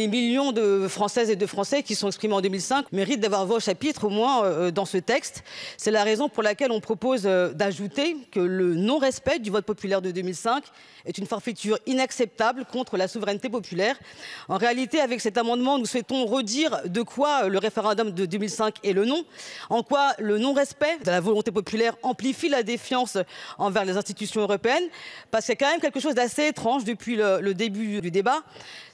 Les millions de Françaises et de Français qui sont exprimés en 2005 méritent d'avoir voix au chapitre, au moins dans ce texte. C'est la raison pour laquelle on propose d'ajouter que le non-respect du vote populaire de 2005 est une forfaiture inacceptable contre la souveraineté populaire. En réalité, avec cet amendement, nous souhaitons redire de quoi le référendum de 2005 est le non, en quoi le non-respect de la volonté populaire amplifie la défiance envers les institutions européennes, parce qu'il y a quand même quelque chose d'assez étrange depuis le début du débat,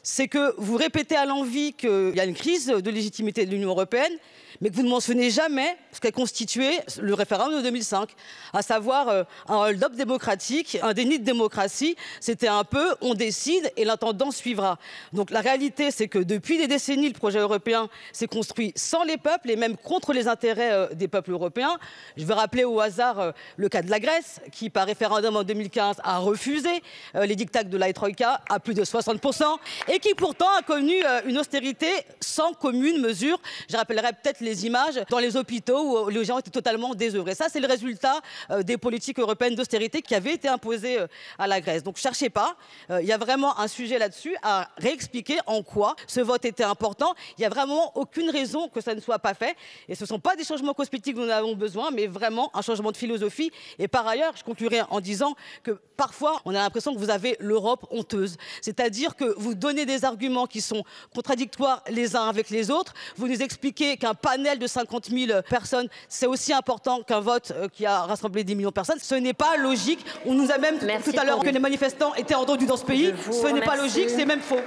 c'est que vous répétez à l'envi qu'il y a une crise de légitimité de l'Union européenne, mais que vous ne mentionnez jamais ce qu'a constitué le référendum de 2005, à savoir un hold-up démocratique, un déni de démocratie. C'était un peu on décide et l'intendant suivra. Donc la réalité, c'est que depuis des décennies, le projet européen s'est construit sans les peuples et même contre les intérêts des peuples européens. Je vais rappeler au hasard le cas de la Grèce, qui par référendum en 2015 a refusé les diktats de la Troïka à plus de 60%, et qui pourtant a connu une austérité sans commune mesure. Je rappellerai peut-être les images dans les hôpitaux où les gens étaient totalement désœuvrés. Ça, c'est le résultat des politiques européennes d'austérité qui avaient été imposées à la Grèce. Donc, cherchez pas. Il y a vraiment un sujet là-dessus à réexpliquer en quoi ce vote était important. Il n'y a vraiment aucune raison que ça ne soit pas fait. Et ce ne sont pas des changements cosmétiques dont nous avons besoin, mais vraiment un changement de philosophie. Et par ailleurs, je conclurai en disant que parfois, on a l'impression que vous avez l'Europe honteuse. C'est-à-dire que vous donnez des arguments qui sont contradictoires les uns avec les autres. Vous nous expliquez qu'un panel de 50 000 personnes, c'est aussi important qu'un vote qui a rassemblé 10 millions de personnes. Ce n'est pas logique. On nous a même tout à l'heure que les manifestants étaient entendus dans ce pays. Ce n'est pas logique, c'est même faux.